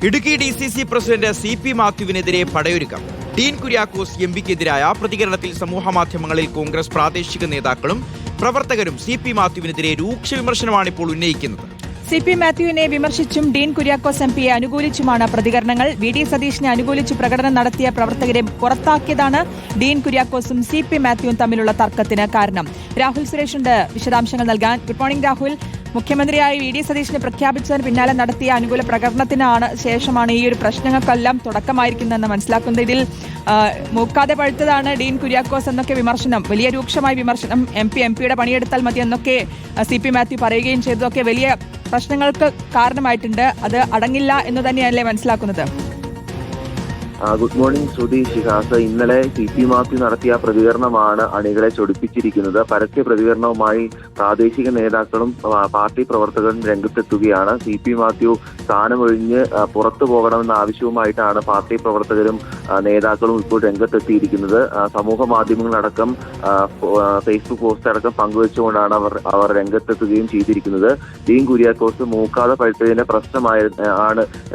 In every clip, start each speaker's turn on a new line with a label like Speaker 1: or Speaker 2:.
Speaker 1: Idukki DCC president CP മാത്യുവിനെതിരെ പടയൊരുക്കം. ഡീൻ കുര്യാക്കോസ് MPക്കെതിരായ പ്രതികരണത്തിൽ സമൂഹമാധ്യമങ്ങളിൽ കോൺഗ്രസ് പ്രാദേശിക നേതാക്കളും പ്രവർത്തകരും CP മാത്യുവിനെതിരെ രൂക്ഷ വിമർശനമാണ് ഇപ്പോൾ ഉന്നയിക്കുന്നത്.
Speaker 2: CP മാത്യുവിനെ വിമർശിച്ചും ഡീൻ കുര്യാക്കോസ് MPയെ അനുകൂലിച്ചുമാണ് പ്രതികരണങ്ങൾ. VD സതീഷിനെ അനുകൂലിച്ച് പ്രകടനം നടത്തിയ പ്രവർത്തകരെ പുറത്താക്കിയതാണ് ഡീൻ കുര്യാക്കോസും CP മാത്യുവും തമ്മിലുള്ള തർക്കത്തിന് കാരണം. രാഹുൽ സുരേഷിന്റെ വിശദാംശങ്ങൾ നൽകാൻ. Good morning Rahul. മുഖ്യമന്ത്രിയായി VD സതീഷിനെ പ്രഖ്യാപിച്ചതിന് പിന്നാലെ നടത്തിയ അനുകൂല പ്രകടനത്തിനാണ് ശേഷമാണ് ഈ ഒരു പ്രശ്നങ്ങൾക്കെല്ലാം തുടക്കമായിരിക്കുന്നതെന്ന് മനസ്സിലാക്കുന്നത്. ഇതിൽ മൂക്കാതെ പഴുത്തതാണ് ഡീൻ കുര്യാക്കോസ് എന്നൊക്കെ വിമർശനം, വലിയ രൂക്ഷമായ വിമർശനം. MPയുടെ പണിയെടുത്താൽ മതി എന്നൊക്കെ CP മാത്യു പറയുകയും ചെയ്തതൊക്കെ വലിയ പ്രശ്നങ്ങൾക്ക് കാരണമായിട്ടുണ്ട്. അത് അടങ്ങില്ല എന്ന് തന്നെയല്ലേ മനസ്സിലാക്കുന്നത്?
Speaker 3: ഗുഡ് മോർണിംഗ് ശ്രുതി ഷിഹാസ്. ഇന്നലെ CP മാത്യു നടത്തിയ പ്രതികരണമാണ് അണികളെ ചൊടിപ്പിച്ചിരിക്കുന്നത്. പരസ്യ പ്രതികരണവുമായി പ്രാദേശിക നേതാക്കളും പാർട്ടി പ്രവർത്തകരും രംഗത്തെത്തുകയാണ്. CP മാത്യു സ്ഥാനമൊഴിഞ്ഞ് പുറത്തു പോകണമെന്ന ആവശ്യവുമായിട്ടാണ് പാർട്ടി പ്രവർത്തകരും നേതാക്കളും ഇപ്പോൾ രംഗത്തെത്തിയിരിക്കുന്നത്. സമൂഹ മാധ്യമങ്ങളടക്കം ഫേസ്ബുക്ക് പോസ്റ്റ് അടക്കം പങ്കുവെച്ചുകൊണ്ടാണ് അവർ രംഗത്തെത്തുകയും ചെയ്തിരിക്കുന്നത്. ഡീൻ കുര്യാക്കോസ് മൂക്കാതെ പഴുത്തതിന്റെ പ്രശ്നമാണ്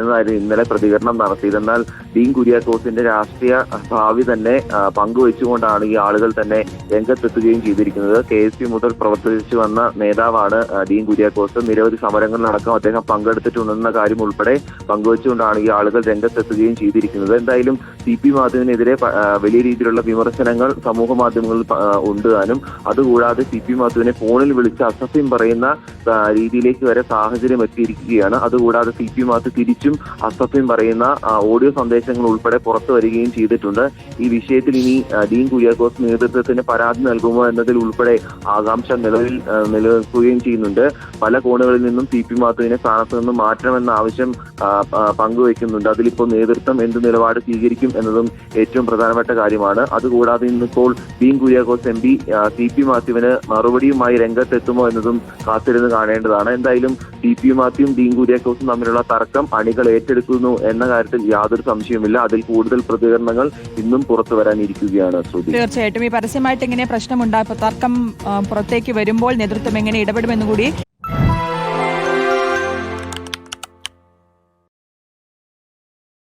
Speaker 3: എന്നായിരുന്നു ഇന്നലെ പ്രതികരണം നടത്തിയത്. എന്നാൽ ഡീൻ കുര്യാക്കോസിന്റെ രാഷ്ട്രീയ ഭാവി തന്നെ പങ്കുവെച്ചുകൊണ്ടാണ് ഈ ആളുകൾ തന്നെ രംഗത്തെത്തുകയും ചെയ്തിരിക്കുന്നത്. KSP മുതൽ പ്രവർത്തിച്ചു വന്ന നേതാവാണ് ഡീൻ കുര്യാക്കോസ്. നിരവധി സമരങ്ങളിലടക്കം അദ്ദേഹം പങ്കെടുത്തിട്ടുണ്ടെന്ന കാര്യം ഉൾപ്പെടെ പങ്കുവെച്ചുകൊണ്ടാണ് ഈ ആളുകൾ രംഗത്തെത്തുകയും ചെയ്തിരിക്കുന്നത്. എന്തായാലും CP മാത്യുവിനെതിരെ വലിയ രീതിയിലുള്ള വിമർശനങ്ങൾ സമൂഹ മാധ്യമങ്ങളിൽ ഉണ്ട് താനും. അതുകൂടാതെ CP മാത്യുവിനെ ഫോണിൽ വിളിച്ച് അസഭ്യം പറയുന്ന രീതിയിലേക്ക് വരെ സാഹചര്യം എത്തിയിരിക്കുകയാണ്. അതുകൂടാതെ CP മാത്യു തിരിച്ചും അസഭ്യം പറയുന്ന ഓഡിയോ സന്ദേശങ്ങൾ ഉൾപ്പെടെ പുറത്തു വരികയും ചെയ്തിട്ടുണ്ട്. ഈ വിഷയത്തിൽ ഇനി ഡീൻ കുര്യാക്കോസ് നേതൃത്വത്തിന് പരാതി നൽകുമോ എന്നതിൽ ഉൾപ്പെടെ ആകാംക്ഷ നിലനിൽക്കുകയും ചെയ്യുന്നുണ്ട്. പല കോണുകളിൽ നിന്നും CP മാത്യുവിനെ സ്ഥാനത്ത് നിന്നും മാറ്റണമെന്ന ആവശ്യം പങ്കുവയ്ക്കുന്നുണ്ട്. അതിലിപ്പോൾ നേതൃത്വം എന്ത് നിലപാട് സ്വീകരിക്കും എന്നതും ഏറ്റവും പ്രധാനപ്പെട്ട കാര്യമാണ്. അതുകൂടാതെ ഇന്നിപ്പോൾ ഡീൻ കുര്യാക്കോസ് MP CP മാത്യുവിന് മറുപടിയുമായി രംഗത്തെത്തുമോ എന്നതും കാത്തിരുന്ന് കാണേണ്ടതാണ്. എന്തായാലും CP മാത്യുവും ഡീൻ കുര്യാക്കോസും തമ്മിലുള്ള തർക്കം അണികൾ ഏറ്റെടുക്കുന്നു എന്ന കാര്യത്തിൽ യാതൊരു സംശയവുമില്ല. അതിൽ കൂടുതൽ പ്രതികരണങ്ങൾ ഇന്നും പുറത്തു വരാനിരിക്കുകയാണ്.
Speaker 2: തീർച്ചയായിട്ടും ഈ പരസ്യമായിട്ട് എങ്ങനെ പ്രശ്നമുണ്ടായപ്പോൾ തർക്കം പുറത്തേക്ക് വരുമ്പോൾ നേതൃത്വം എങ്ങനെ ഇടപെടുമെന്നുകൂടി